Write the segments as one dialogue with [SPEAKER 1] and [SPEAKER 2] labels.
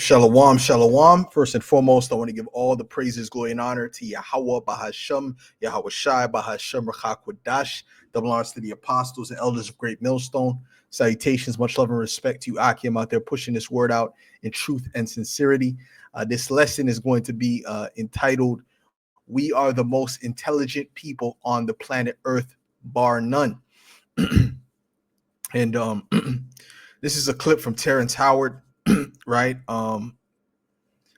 [SPEAKER 1] Shalom, shalom. First and foremost, I want to give all the praises, glory, and honor to Yahweh Bahasham, Yahweh Shai Bahasham Rachakwadash. Double honors to the apostles and elders of Great Millstone. Salutations, much love and respect to you, Akim, out there pushing this word out in truth and sincerity. This lesson is going to be entitled, "We Are the Most Intelligent People on the Planet Earth, Bar None." And this is a clip from Terrence Howard, right?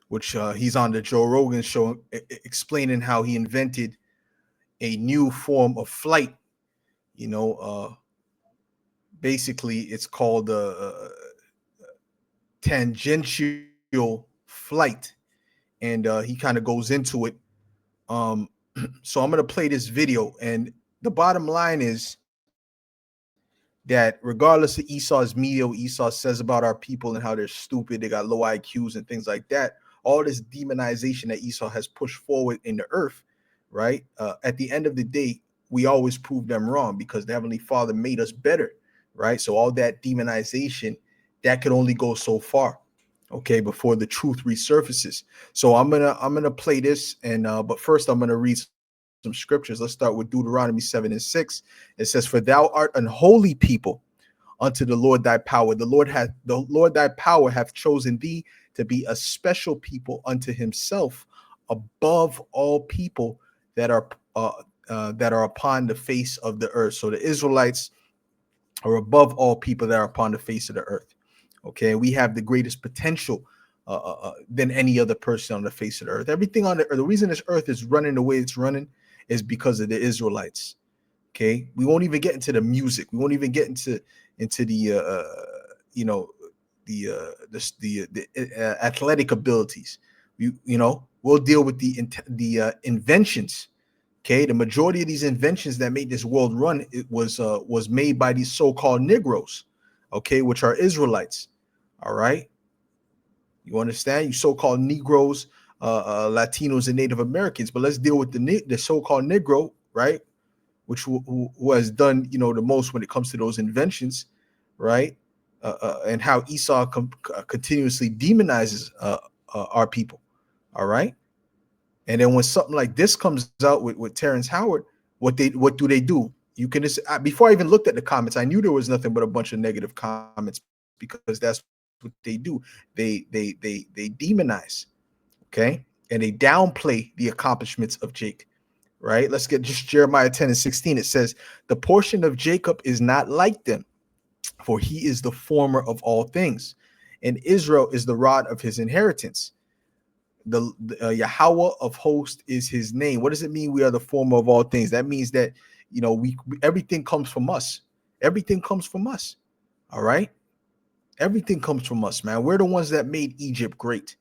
[SPEAKER 1] Which he's on the Joe Rogan show explaining how he invented a new form of flight. Basically, it's called tangential flight, and he kind of goes into it. So I'm going to play this video, and the bottom line is that regardless of Esau's media, what Esau says about our people and how they're stupid, they got low IQs and things like that, all this demonization that Esau has pushed forward in the earth, right? At the end of the day, we always prove them wrong because the Heavenly Father made us better, right? So all that demonization, that could only go so far, okay, before the truth resurfaces. So I'm gonna play this, and but first I'm gonna read some scriptures. Let's start with Deuteronomy 7:6. It says, "For thou art an holy people unto the Lord thy power. The Lord thy power hath chosen thee to be a special people unto himself above all people that are upon the face of the earth." So the Israelites are above all people that are upon the face of the earth. Okay, we have the greatest potential than any other person on the face of the earth. Everything on the earth, the reason this earth is running the way it's running is because of the Israelites. Okay, we won't even get into the music. We won't even get into the athletic abilities. We'll deal with the inventions. Okay, the majority of these inventions that made this world run, it was made by these so-called Negroes, okay, which are Israelites. All right, you understand? You so-called Negroes, Latinos, and Native Americans. But let's deal with the so-called Negro, right? Which who has done the most when it comes to those inventions, right? And how Esau continuously demonizes our people. All right. And then when something like this comes out with Terrence Howard, what do they do? You can just, before I even looked at the comments, I knew there was nothing but a bunch of negative comments because that's what they do. They demonize, okay, and they downplay the accomplishments of Jake. Right? Let's get just Jeremiah 10:16. It says, "The portion of Jacob is not like them, for he is the former of all things, and Israel is the rod of his inheritance. The Yahweh of hosts is his name." What does it mean? We are the former of all things. That means that we everything comes from us. Everything comes from us. All right. Everything comes from us, man. We're the ones that made Egypt great.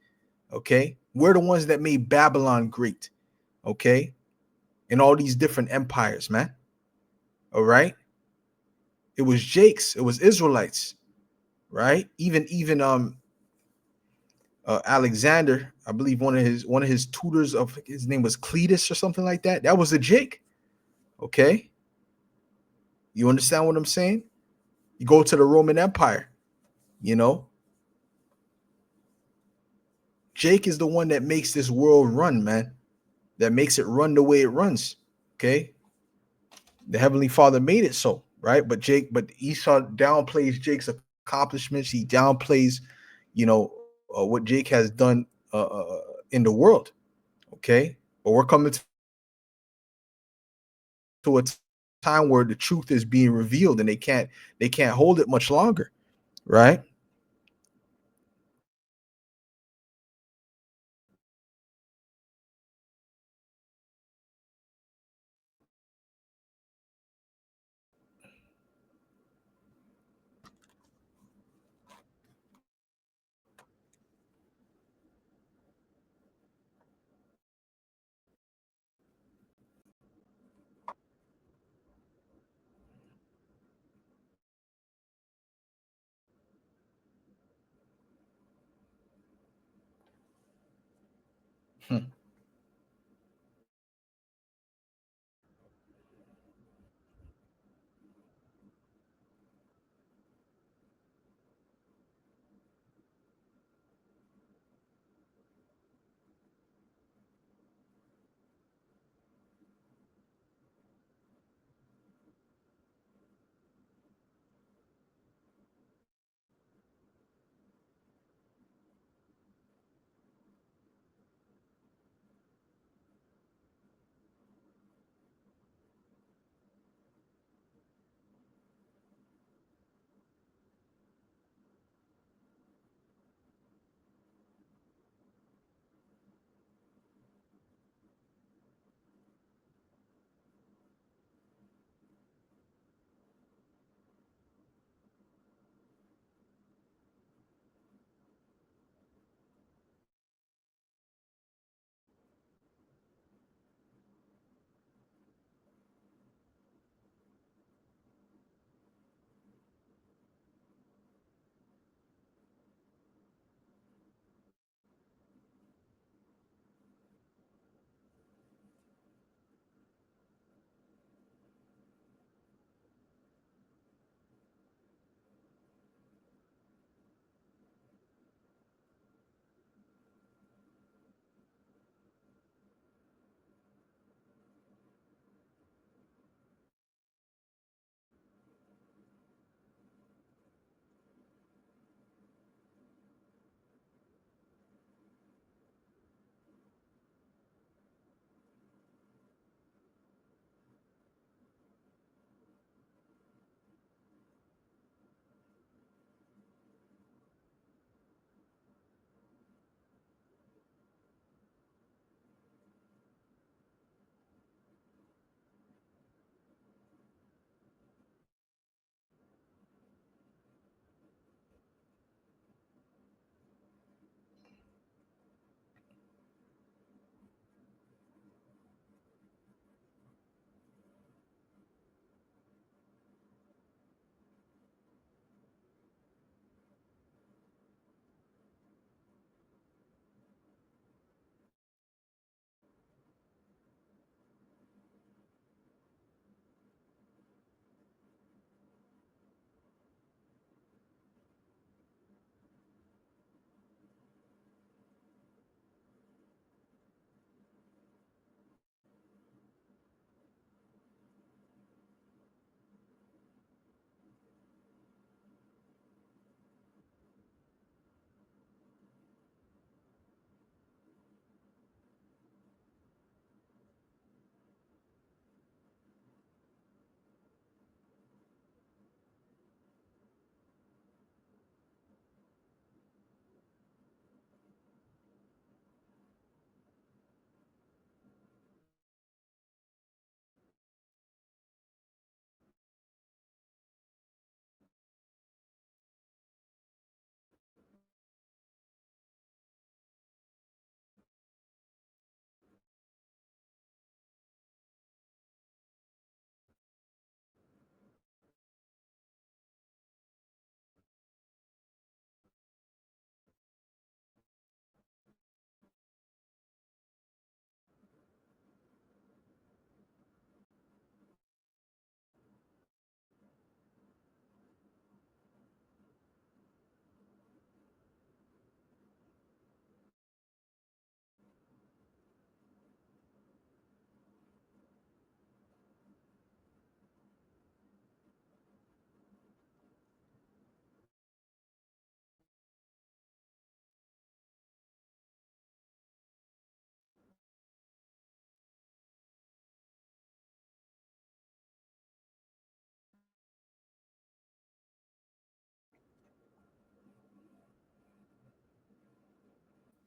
[SPEAKER 1] Okay. We're the ones that made Babylon great. Okay. And all these different empires, man. All right. It was Jake's. It was Israelites. Right. Even Alexander, I believe one of his tutors, of his name was Cletus or something like that. That was a Jake. Okay. You understand what I'm saying? You go to the Roman Empire, Jake is the one that makes this world run, man. That makes it run the way it runs. Okay. The Heavenly Father made it so, right? But Esau downplays Jake's accomplishments. He downplays, what Jake has done in the world. Okay. But we're coming to a time where the truth is being revealed and they can't hold it much longer, right? Hmm.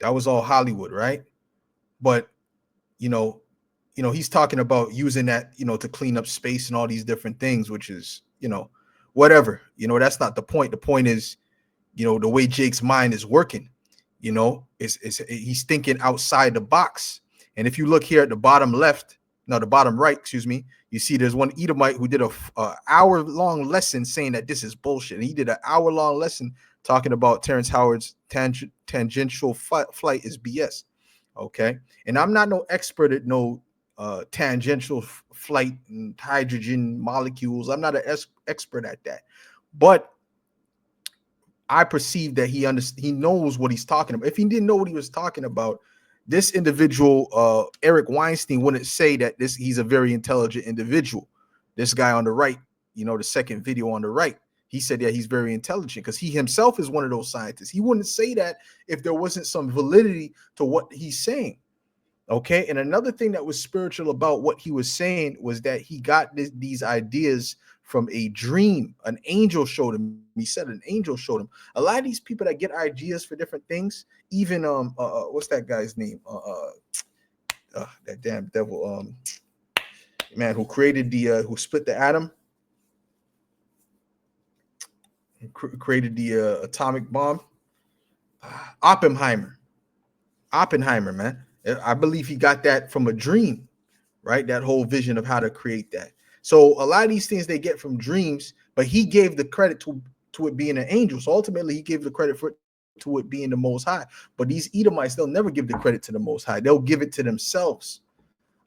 [SPEAKER 1] That was all Hollywood, right? But you know, he's talking about using that, to clean up space and all these different things, which is, whatever. That's not the point. The point is, the way Jake's mind is working, is he's thinking outside the box. And if you look here at the bottom left, no, the bottom right, excuse me, you see there's one Edomite who did a hour-long lesson saying that this is bullshit. And he did an hour-long lesson talking about Terrence Howard's tangential flight is BS. Okay. And I'm not no expert at no tangential flight and hydrogen molecules. I'm not an expert at that. But I perceive that he knows what he's talking about. If he didn't know what he was talking about, this individual, Eric Weinstein, wouldn't say that he's a very intelligent individual. This guy on the right, the second video on the right, he said that he's very intelligent because he himself is one of those scientists. He wouldn't say that if there wasn't some validity to what he's saying. Okay. And another thing that was spiritual about what he was saying was that he got these ideas from a dream. An angel showed him. He said an angel showed him. A lot of these people that get ideas for different things, even what's that guy's name? That damn devil, man, who created who split the atom, created the atomic bomb. Oppenheimer, man. I believe he got that from a dream, right? That whole vision of how to create that. So a lot of these things they get from dreams, but he gave the credit to it being an angel. So ultimately, he gave the credit to it being the Most High. But these Edomites, they'll never give the credit to the Most High. They'll give it to themselves.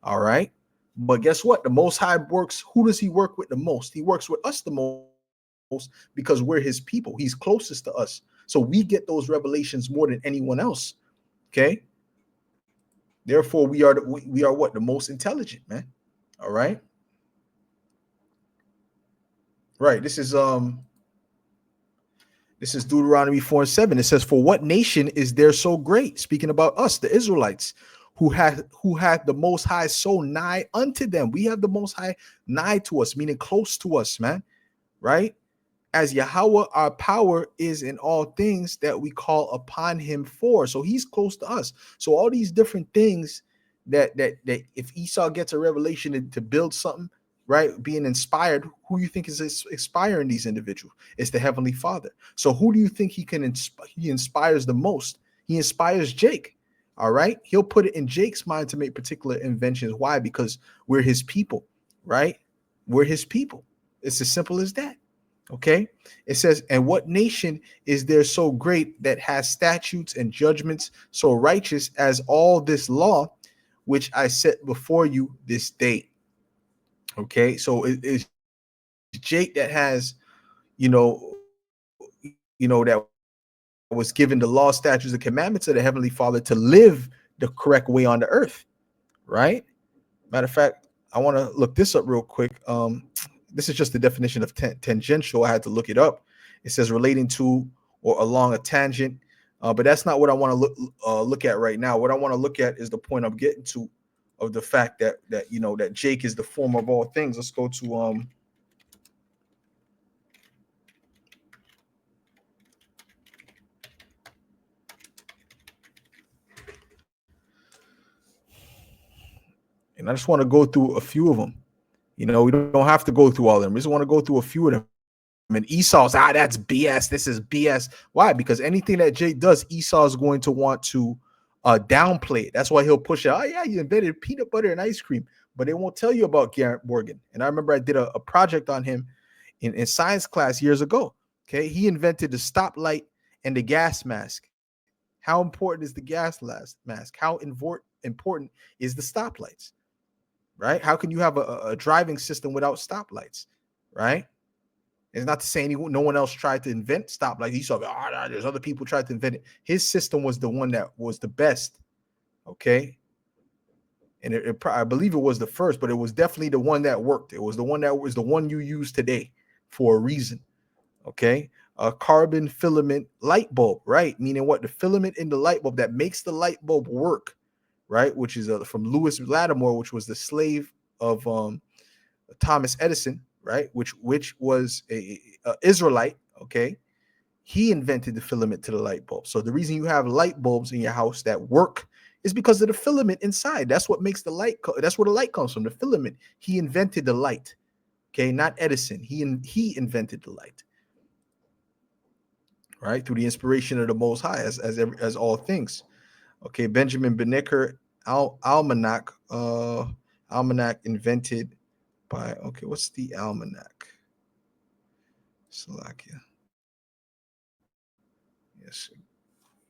[SPEAKER 1] All right. But guess what? The Most High works. Who does he work with the most? He works with us the most because we're his people. He's closest to us. So we get those revelations more than anyone else. Okay. Therefore, we are what? The most intelligent, man. All right. Right. This is Deuteronomy 4:7. It says, "For what nation is there so great?" Speaking about us, the Israelites, who had the Most High so nigh unto them. We have the Most High nigh to us, meaning close to us, man. Right? As Yahweh, our power is in all things that we call upon him for. So he's close to us. So all these different things that if Esau gets a revelation to build something, right, being inspired, who you think is inspiring these individuals? It's the Heavenly Father. So who do you think he inspires the most? He inspires Jake. All right. He'll put it in Jake's mind to make particular inventions. Why? Because we're his people, right? We're his people. It's as simple as that. Okay, it says, "And what nation is there so great that has statutes and judgments so righteous as all this law, which I set before you this day?" Okay, so it's Jake that has, that was given the law, statutes, and commandments of the Heavenly Father to live the correct way on the earth, right? Matter of fact, I want to look this up real quick. This is just the definition of tangential. I had to look it up. It says relating to or along a tangent, but that's not what I want to look at right now. What I want to look at is the point I'm getting to, of the fact that that Jake is the former of all things. Let's go to and I just want to go through a few of them. We don't have to go through all of them. We just want to go through a few of them. And Esau's, that's BS. This is BS. Why? Because anything that Jake does, Esau is going to want to downplay it. That's why he'll push it. Oh, yeah, you invented peanut butter and ice cream, but they won't tell you about Garrett Morgan. And I remember I did a project on him in science class years ago. Okay, he invented the stoplight and the gas mask. How important is the gas mask? How important is the stoplights? Right? How can you have a driving system without stoplights? Right? It's not to say no one else tried to invent stoplights. He saw, there's other people tried to invent it. His system was the one that was the best. Okay. And I believe it was the first, but it was definitely the one that worked. It was the one you use today for a reason. Okay. A carbon filament light bulb, right? Meaning what? The filament in the light bulb that makes the light bulb work, right? Which is from Lewis Lattimore, which was the slave of Thomas Edison, right? Which was a Israelite. Okay. he invented the filament to the light bulb. So the reason you have light bulbs in your house that work is because of the filament inside. That's what makes the light. That's where the light comes from. The filament. He invented the light. Okay, not Edison. He invented the light, right? Through the inspiration of the Most High, as all things. Okay, Benjamin Benecker almanac. Almanac invented by. Okay, what's the almanac? Slovakia. Yes,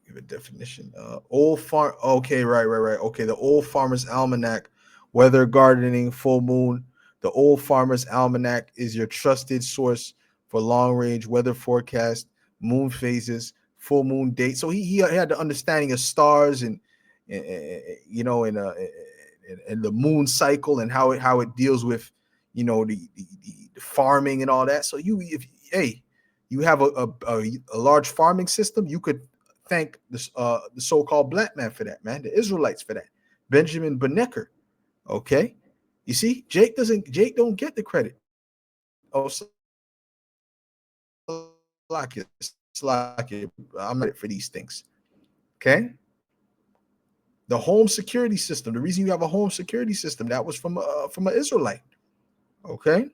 [SPEAKER 1] give a definition. Old farm. Okay, right. Okay, the Old Farmer's Almanac, weather, gardening, full moon. The Old Farmer's Almanac is your trusted source for long range weather forecast, moon phases, full moon date. So he had the understanding of stars and you know and the moon cycle and how it deals with the farming and all that. So if hey you have a large farming system, you could thank the so-called black man for that, man, the Israelites for that. Benjamin Benecker. Okay. You see, Jake don't get the credit. Oh, Slack it. I'm not for these things. Okay. The home security system. The reason you have a home security system that was from an Israelite. Okay.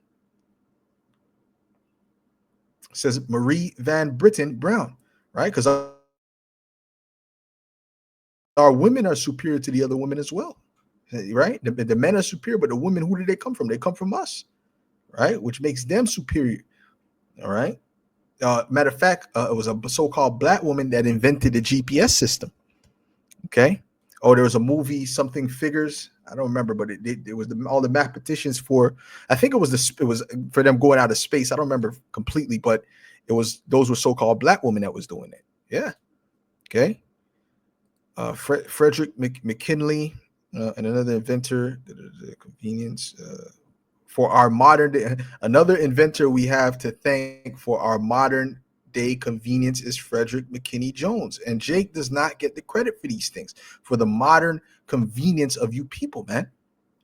[SPEAKER 1] It says Marie Van Britten Brown, right? Because our women are superior to the other women as well, right? The men are superior, but the women, who do they come from? They come from us, right? Which makes them superior. All right. Matter of fact, it was a so-called black woman that invented the GPS system. Okay. Oh, there was a movie, something figures. I don't remember, but it was all the mathematicians for. I think it was for them going out of space. I don't remember completely, but those were so-called black women that was doing it. Yeah. Okay. Frederick McKinley, and another inventor, the convenience for our modern day. Another inventor we have to thank for our modern day convenience is Frederick McKinney Jones. And Jake does not get the credit for these things, for the modern convenience of you people, man.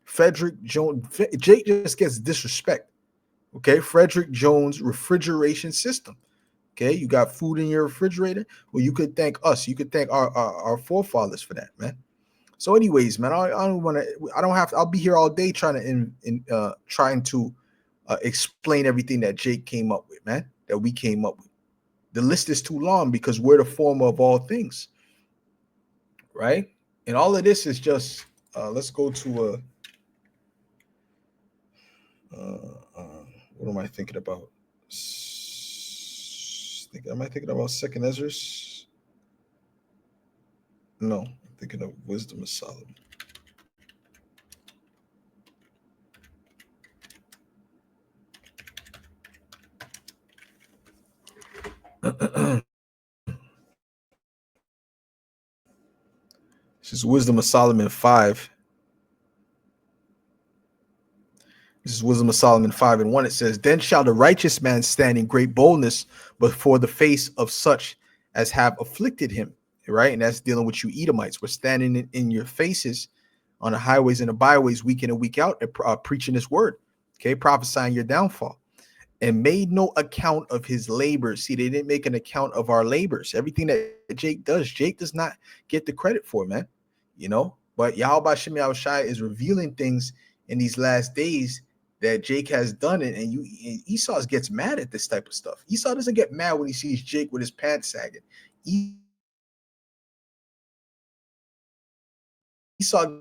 [SPEAKER 1] Frederick Jones, Jake just gets disrespect. Okay, Frederick Jones refrigeration system. Okay, you got food in your refrigerator. Well, you could thank us. You could thank our forefathers for that, man. So, anyways, man, I don't want to. I don't have to. I'll be here all day trying to explain everything that Jake came up with, man. That we came up with. The list is too long because we're the former of all things, right? And all of this is just. Let's go to a. What am I thinking about? Am I thinking about Second Ezra's? No, I'm thinking of Wisdom of Solomon. This is Wisdom of Solomon 5. This is Wisdom of Solomon 5 and 1. It says, then shall the righteous man stand in great boldness before the face of such as have afflicted him. Right. And that's dealing with you Edomites. We're standing in your faces on the highways and the byways week in and week out, preaching this word. Okay. Prophesying your downfall. And made no account of his labors. See, they didn't make an account of our labors. Everything that Jake does not get the credit for, man. But Yahweh Shem Yahushai is revealing things in these last days that Jake has done it, and Esau gets mad at this type of stuff. Esau doesn't get mad when he sees Jake with his pants sagging. Esau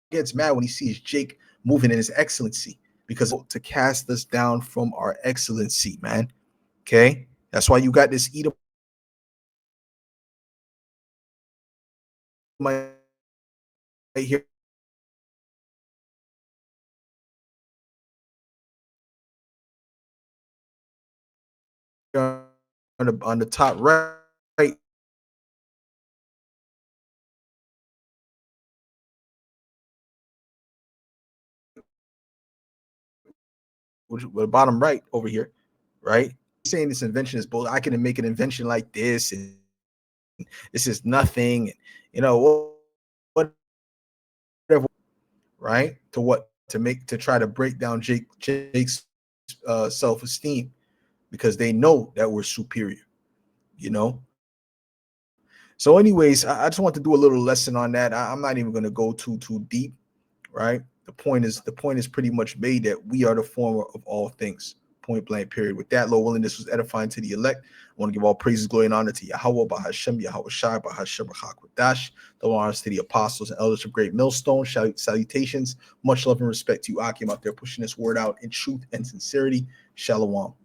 [SPEAKER 1] gets mad when he sees Jake moving in his excellency, because to cast us down from our excellency, man. Okay, that's why you got this Edom right here on the top right, which the bottom right over here, right? Saying this invention is bull. I can make an invention like this, and this is nothing. Whatever, right? To try to break down Jake's self-esteem because they know that we're superior, you know. So, anyways, I just want to do a little lesson on that. I'm not even going to go too deep, right? The point is pretty much made that we are the former of all things. Point blank. Period. With that, Lord willing, this was edifying to the elect. I want to give all praises, glory, and honor to Yahweh, Bahashem, Yahweh Shai, Bahashem, Bahakwadash. The honors to the apostles and elders of Great Millstone. Salutations, much love and respect to you, Akim, out there pushing this word out in truth and sincerity. Shalom.